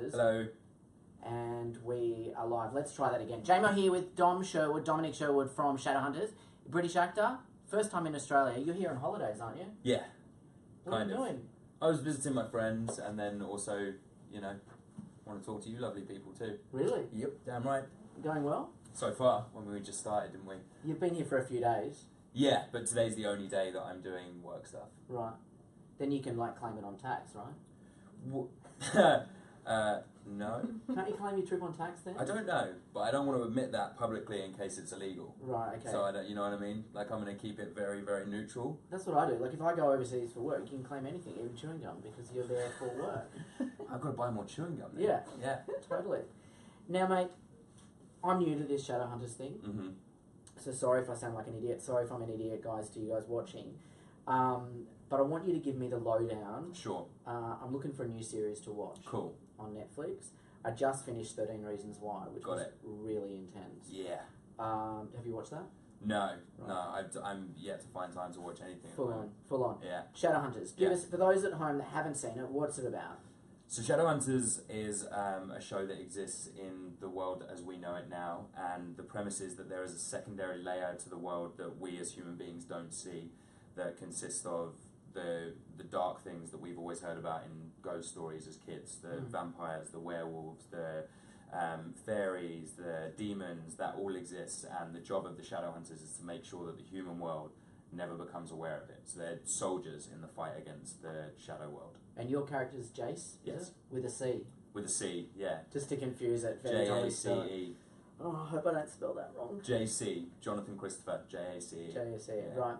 Shadowhunters. Hello. And we are live. Let's try that again. J.Mo here with Dominic Sherwood from Shadowhunters. British actor, first time in Australia. You're here on holidays, aren't you? Yeah. What are you doing? I was visiting my friends and then also, want to talk to you lovely people too. Really? Yep, damn right. Going well? So far, when we just started, didn't we? You've been here for a few days. Yeah, but today's the only day that I'm doing work stuff. Right. Then you can claim it on tax, right? No. Can't you claim your trip on tax then? I don't know, but I don't want to admit that publicly in case it's illegal. Right, okay. So I don't, you know what I mean? I'm going to keep it very, very neutral. That's what I do. If I go overseas for work, you can claim anything, even chewing gum, because you're there for work. I've got to buy more chewing gum then. Yeah. Yeah. Totally. Now, mate, I'm new to this Shadowhunters thing. Mm-hmm. So sorry if I sound like an idiot. Sorry if I'm an idiot, guys, to you guys watching. But I want you to give me the lowdown. Sure. I'm looking for a new series to watch. Cool. On Netflix. I just finished 13 Reasons Why, which was really intense. Yeah. Have you watched that? No, Right. no. I'm yet to find time to watch anything. Full on. Yeah. Shadowhunters. Give us, for those at home that haven't seen it, what's it about? So Shadowhunters is a show that exists in the world as we know it now, and the premise is that there is a secondary layer to the world that we as human beings don't see, that consists of the dark things that we've always heard about in ghost stories as kids, the vampires, the werewolves, the fairies, the demons, that all exists, and the job of the Shadowhunters is to make sure that the human world never becomes aware of it. So they're soldiers in the fight against the shadow world. And your character's Jace? Yes. With a C? With a C, yeah. Just to confuse it. J-A-C-E. Oh, I hope I don't spell that wrong. J-C, Jonathan Christopher, J-A-C-E. J-A-C-E, yeah. right.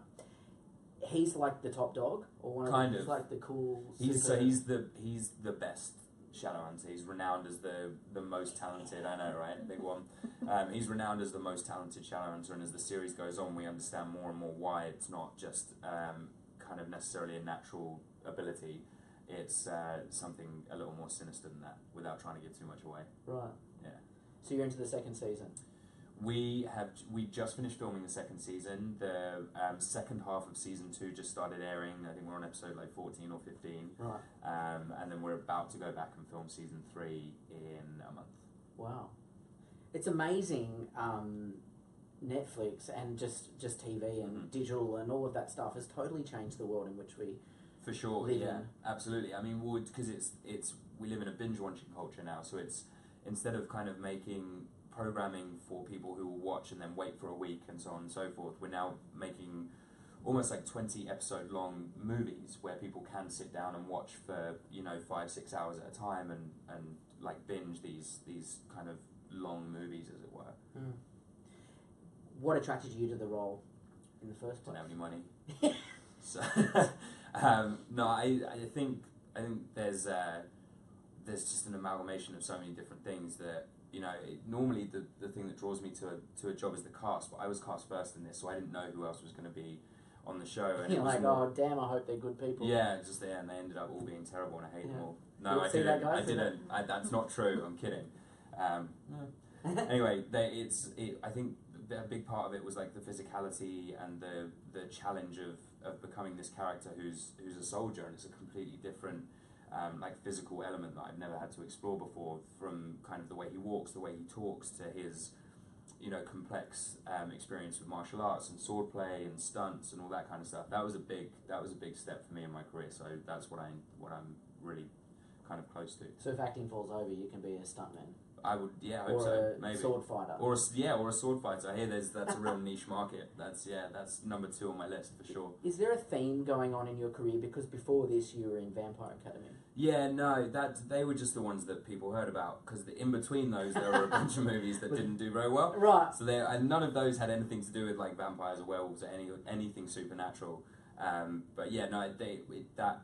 He's like the top dog? Or one kind of of. He's like the cool... He's the best Shadowhunter. He's renowned as the most talented, I know, right? Big one. He's renowned as the most talented Shadowhunter, and as the series goes on, we understand more and more why it's not just kind of necessarily a natural ability. It's something a little more sinister than that, without trying to give too much away. Right. Yeah. So you're into the second season? We just finished filming the second season. The second half of season 2 just started airing. I think we're on episode 14 or 15. Right. And then we're about to go back and film season 3 in a month. Wow. It's amazing. Netflix and just TV and digital and all of that stuff has totally changed the world in which we for sure live yeah in. Absolutely. I mean, because it's we live in a binge watching culture now, so it's instead of kind of making programming for people who will watch and then wait for a week and so on and so forth, we're now making almost 20 episode long movies where people can sit down and watch for 5-6 hours at a time and binge these kind of long movies, as it were. What attracted you to the role in the first place? Didn't have any money. So no, I think there's just an amalgamation of so many different things that normally the thing that draws me to a job is the cast, but I was cast first in this, so I didn't know who else was going to be on the show. And you're oh damn, I hope they're good people. Yeah, just there, and they ended up all being terrible, and I hate them all. No, I didn't. I didn't. That's not true. I'm kidding. Anyway, I think a big part of it was the physicality and the challenge of becoming this character who's a soldier, and it's a completely different physical element that I've never had to explore before, from kind of the way he walks, the way he talks, to his complex experience with martial arts and swordplay and stunts and all that kind of stuff. That was a big step for me in my career. So that's what I'm really kind of close to. So if acting falls over, you can be a stuntman. I would, yeah, I hope so. Maybe sword fighter. Or a sword fighter. I hear that's a real niche market. That's number 2 on my list for sure. Is there a theme going on in your career? Because before this, you were in Vampire Academy. Yeah, no, they were just the ones that people heard about. Because in between those, there were a bunch of movies that didn't do very well. Right. So none of those had anything to do with vampires or werewolves or anything supernatural. But yeah, no, that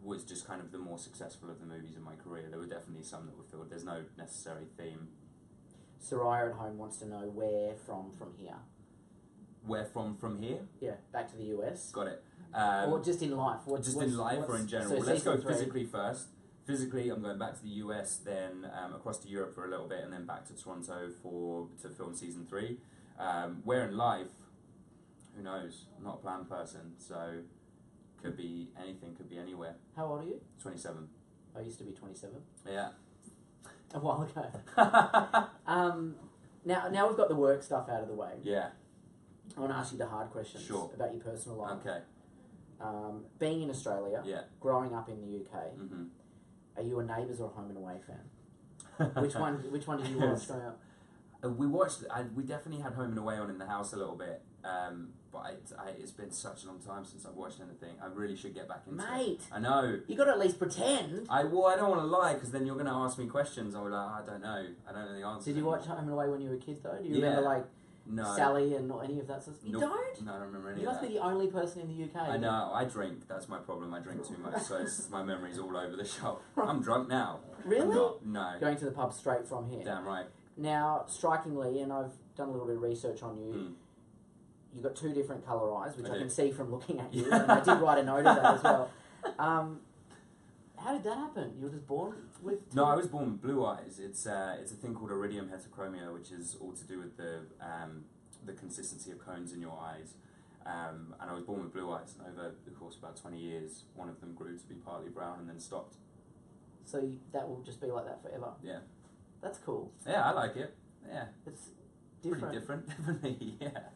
was just kind of the more successful of the movies in my career. There were definitely some that were filled. There's no necessary theme. Soraya at home wants to know where from here. Where from here? Yeah, back to the US. Got it. Or just in life. In life or in general? So well, let's go physically first. Physically, I'm going back to the US, then across to Europe for a little bit, and then back to Toronto to film season 3. Where in life? Who knows? I'm not a planned person, so could be anything, could be anywhere. How old are you? 27. I used to be 27. Yeah. A while ago. Now we've got the work stuff out of the way. Yeah. I want to ask you the hard questions about your personal life. Okay. Being in Australia, growing up in the UK, Mm-hmm. are you a Neighbours or a Home and Away fan? Which one did you watch growing up? We definitely had Home and Away on in the house a little bit, but it's been such a long time since I've watched anything. I really should get back into it. Mate! I know. You got to at least pretend. I don't want to lie, because then you're going to ask me questions. I'll be like, I don't know the answer. Did you watch Home and Away when you were a kid, though? Do you remember, like, Sally and not any of that sort of stuff? You don't? No, I don't remember any You of must that. be the only person in the UK. I know, I drink. That's my problem. I drink too much, so my memory's all over the shop. I'm drunk now. Really? I'm not, no. Going to the pub straight from here. Damn right. Now, strikingly, and I've done a little bit of research on you, you've got two different colour eyes, which I can see from looking at you, and I did write a note of that as well. How did that happen? You were just born with two? No, I was born with blue eyes. It's a thing called iridium heterochromia, which is all to do with the consistency of cones in your eyes. And I was born with blue eyes, and over the course of about 20 years, one of them grew to be partly brown and then stopped. So that will just be like that forever? Yeah. That's cool. Yeah, I like it. Yeah. It's different. Pretty different, definitely, yeah.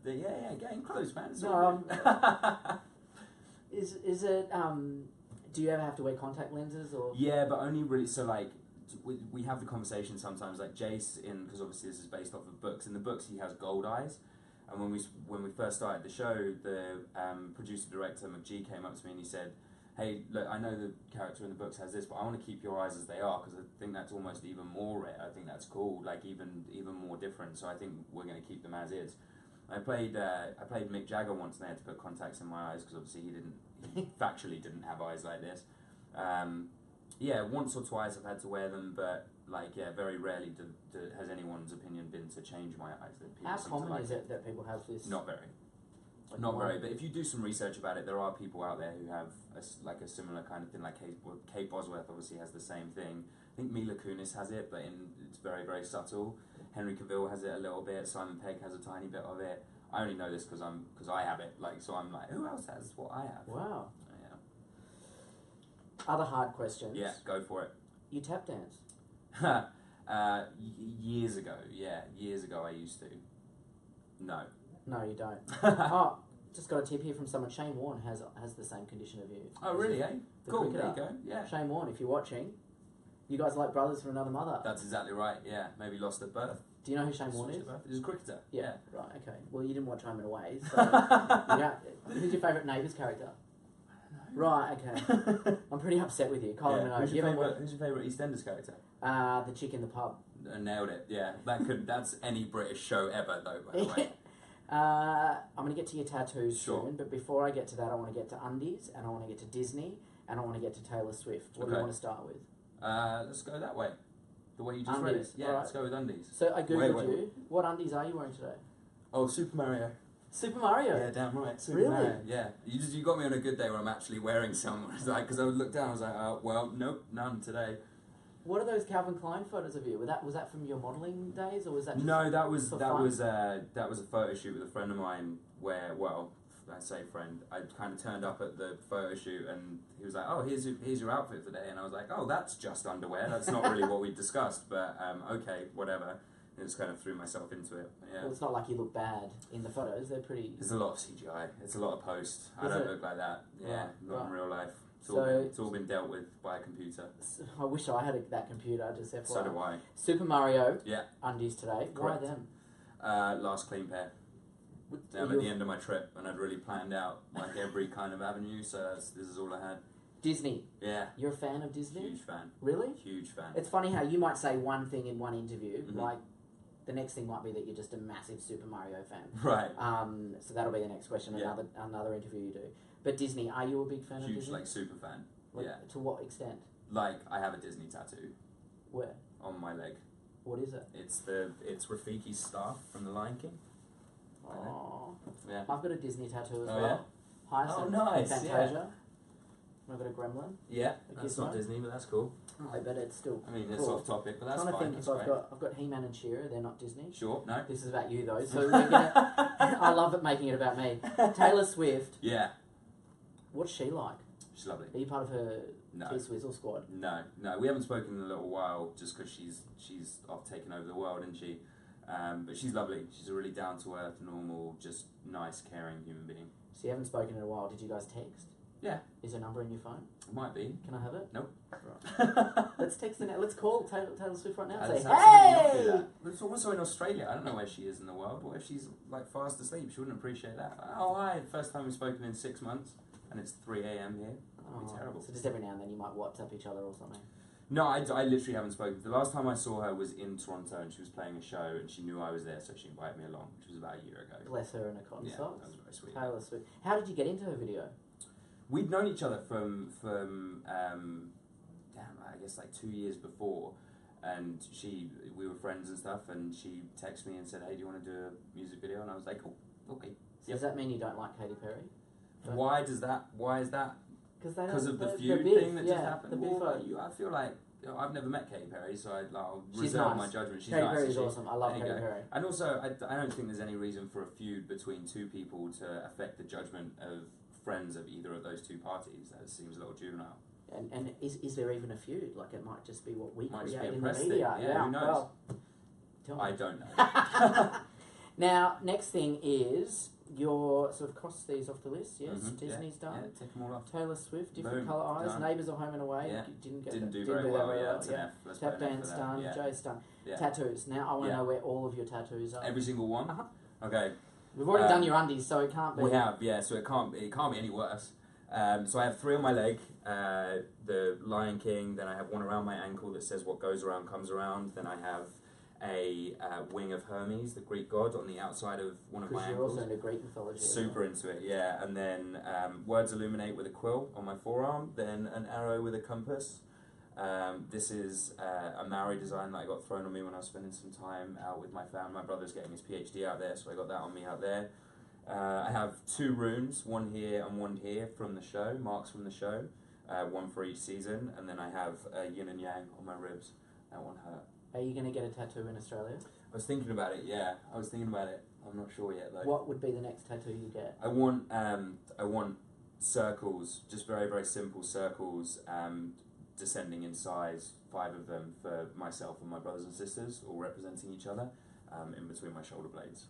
Yeah, getting close, man. It's is it, do you ever have to wear contact lenses, or? Yeah, but only really, so like, we have the conversation sometimes, like Jace, because obviously this is based off of books. In the books, he has gold eyes. And when we first started the show, the producer-director, McGee, came up to me and he said, hey, look, I know the character in the books has this, but I want to keep your eyes as they are, because I think that's almost even more rare. I think that's cool, like even more different. So I think we're going to keep them as is. I played Mick Jagger once, and they had to put contacts in my eyes because obviously he factually didn't have eyes like this. Yeah, once or twice I've had to wear them, but very rarely has anyone's opinion been to change my eyes. How common is it that people have this? Not very. Not very, but if you do some research about it, there are people out there who have a similar kind of thing. Like Kate Bosworth obviously has the same thing. I think Mila Kunis has it, but it's very, very subtle. Henry Cavill has it a little bit. Simon Pegg has a tiny bit of it. I only know this because I have it. So I'm like, who else has what I have? Wow. Yeah. Other hard questions. Yeah, go for it. You tap dance? Years ago, years ago I used to. No. No, you don't. Oh, just got a tip here from someone. Shane Warne has the same condition of you. Oh, really, eh? Cool, cricketer. there you go, yeah. Shane Warne, if you're watching, you guys are like brothers from another mother. That's exactly right, yeah. Maybe lost at birth. Do you know who Shane Warne is? He's a cricketer. Yeah. Right, okay. Well, you didn't watch Home and Away, so... Who's your favourite Neighbours character? Right, okay. I'm pretty upset with you. Kylie Minogue. Who's your favourite EastEnders character? The chick in the pub. Nailed it, yeah. That's any British show ever, though, by the way. I'm going to get to your tattoos soon, but before I get to that, I want to get to undies, and I want to get to Disney, and I want to get to Taylor Swift. What do you want to start with? Let's go that way. The way you just read it. Yeah, right. Let's go with undies. So I googled you. What undies are you wearing today? Oh, Super Mario. Super Mario? Yeah, damn right. Super really? Mario. Yeah. You got me on a good day where I'm actually wearing some. Because I looked down, I was like, well, nope, none today. What are those Calvin Klein photos of you? Was that from your modelling days, or was that? No, that was a photo shoot with a friend of mine where, well, I say friend, I kind of turned up at the photo shoot and he was like, oh, here's your outfit today, and I was like, oh, that's just underwear. That's not really what we discussed, but okay, whatever. I just kind of threw myself into it. Yeah. Well, it's not like you look bad in the photos. They're pretty. There's a lot of CGI. It's a lot of post. I don't look like that. Yeah, not in real life. It's all been dealt with by a computer. I wish I had that computer, just FYI. So do I. Super Mario Yeah. undies today. Correct. Why them? Last clean pair. I'm at the end of my trip, and I'd really planned out like every kind of avenue, so this is all I had. Disney. Yeah. You're a fan of Disney? Huge fan. Really? Huge fan. It's funny how you might say one thing in one interview, like the next thing might be that you're just a massive Super Mario fan. Right. So that'll be the next question, another interview you do. But Disney, are you a big fan of Disney? Huge, like, super fan. Like, yeah. To what extent? Like, I have a Disney tattoo. Where? On my leg. What is it? It's Rafiki's staff from The Lion King. Oh. Yeah. I've got a Disney tattoo as well. Yeah? Hyacinth. Oh, nice. Fantasia. I've got a gremlin. Yeah. That's not Disney, but that's cool. Oh, but it's still. I mean, cool. it's off topic, but that's I'm fine. trying to think if I've got He-Man and She-Ra. They're not Disney. Sure. No. This is about you though, so we're gonna. I love it making it about me. Taylor Swift. Yeah. What's she like? She's lovely. Are you part of her No. T-Swizzle squad? No, we haven't spoken in a little while just because she's off taking over the world, isn't she? But she's lovely. She's a really down-to-earth, normal, just nice, caring human being. So you haven't spoken in a while. Did you guys text? Yeah. Is her number in your phone? It might be. Can I have it? Nope. Right. Let's text her now. Let's call Taylor Swift right now and say, hey! hey! It's also in Australia. I don't know where she is in the world. What if she's like fast asleep? She wouldn't appreciate that. Oh, hi. First time we've spoken in 6 months, and it's 3 a.m. here. It'd be terrible. So just every now and then you might WhatsApp each other or something. No, I literally haven't spoken. The last time I saw her was in Toronto, and she was playing a show, and she knew I was there, so she invited me along, which was about a year ago. Bless her in a cotton Yeah, socks. that was very sweet. Taylor Swift. How did you get into her video? We'd known each other from I guess like 2 years before, and we were friends and stuff, and she texted me and said, hey, do you want to do a music video? And I was like, oh, okay. So does that mean you don't like Katy Perry? Why is that? Because of the feud beef, thing that just happened? The beef I feel like, I've never met Katy Perry, so I'll She's reserve nice. my judgment. She's Katy nice. Perry's awesome. I love There you Katy go. Perry. And also, I don't think there's any reason for a feud between two people to affect the judgment of friends of either of those two parties. That seems a little juvenile. And is there even a feud? Like, it might just be what we Might just create be a in the press media. thing. Yeah, who knows? Well, tell me. I don't know. Now, next thing is your sort of cross these off the list. Yes, Mhm, Disney's done. Yeah, take them all off. Taylor Swift, different Boom, colour eyes. done. Neighbours are Home and Away. Yeah. Didn't do very that well. very Yeah, well. that's an F. Let's Tap put an F dance for done. that. Yeah. Jay's done. Yeah. Tattoos. Now I want to Yeah. know where all of your tattoos are. Every single one. Uh-huh. Okay. We've already done your undies, so it can't be. We have, yeah. So it can't be any worse. So I have 3 on my leg. The Lion King. Then I have one around my ankle that says "What goes around comes around." Then I have a wing of Hermes, the Greek god, on the outside of one of my Because you're ankles. also into Greek mythology. Super into it, yeah. And then words illuminate with a quill on my forearm. Then an arrow with a compass. This is a Maori design that I got thrown on me when I was spending some time out with my family. My brother's getting his PhD out there, so I got that on me out there. I have 2 runes, one here and one here from the show, marks from the show, one for each season. And then I have a yin and yang on my ribs. That one hurt. Are you going to get a tattoo in Australia? I was thinking about it, yeah. I was thinking about it. I'm not sure yet, though. What would be the next tattoo you get? I want circles, just very, very simple circles, descending in size, 5 of them for myself and my brothers and sisters, all representing each other, in between my shoulder blades.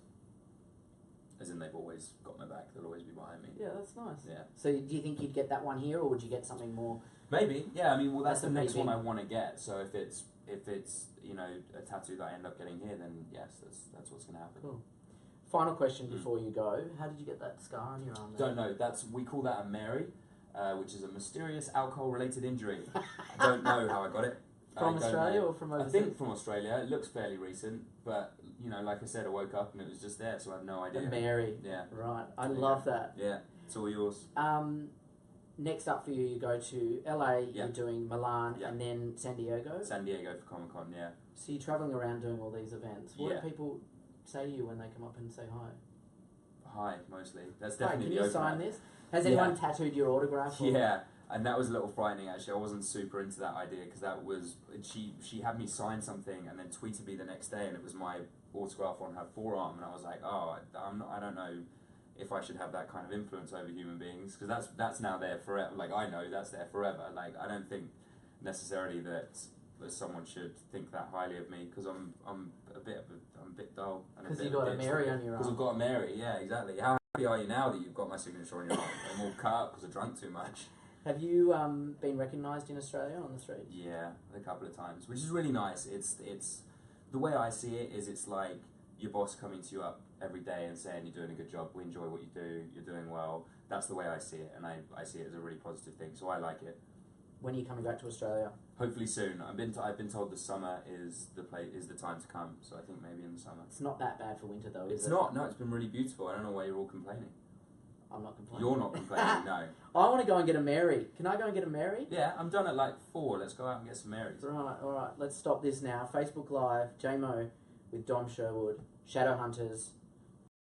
As in, they've always got my back, they'll always be behind me. Yeah, that's nice. Yeah. So do you think you'd get that one here, or would you get something more? Maybe, yeah. I mean, well, that's the That's next one I amazing. want to get. So if it's a tattoo that I end up getting here, then yes, that's what's going to happen. Cool. Final question before you go. How did you get that scar on your arm there? Don't know. We call that a Mary, which is a mysterious alcohol-related injury. I don't know how I got it. From Australia or from overseas? I think from Australia. It looks fairly recent, but like I said, I woke up and it was just there, so I have no idea. The Mary. Yeah. Right. I love that. Yeah. It's all yours. Next up for you go to LA, Yeah. you're doing Milan, Yeah. and then San Diego. San Diego for Comic-Con, yeah. So you're travelling around doing all these events. What Yeah. do people say to you when they come up and say hi? Hi, mostly. That's Hi, definitely can the you opener. sign this? Has Yeah. anyone tattooed your autograph? Or? Yeah, and that was a little frightening actually. I wasn't super into that idea because that was she had me sign something and then tweeted me the next day, and it was my autograph on her forearm, and I was like, oh, I don't know if I should have that kind of influence over human beings, because that's now there forever. Like, I know that's there forever. Like, I don't think necessarily that someone should think that highly of me, because I'm a bit dull. Because you got a Mary on your arm. Because I've got a Mary, yeah, exactly. How happy are you now that you've got my signature on your arm? I'm all cut up because I drank too much. Have you been recognised in Australia on the street? Yeah, a couple of times, which is really nice. It's the way I see it is it's like your boss coming to you up every day and saying you're doing a good job, we enjoy what you do, you're doing well. That's the way I see it, and I see it as a really positive thing, so I like it. When are you coming back to Australia? Hopefully soon. I've been told the summer is the time to come, so I think maybe in the summer. It's not that bad for winter though, is It's it? not. No, it's been really beautiful. I don't know why you're all complaining. I'm not complaining. You're not complaining, no. I want to go and get a Mary. Can I go and get a Mary? Yeah, I'm done at like 4. Let's go out and get some Marys. Right, alright. Let's stop this now. Facebook Live, J.Mo with Dom Sherwood, Shadowhunters.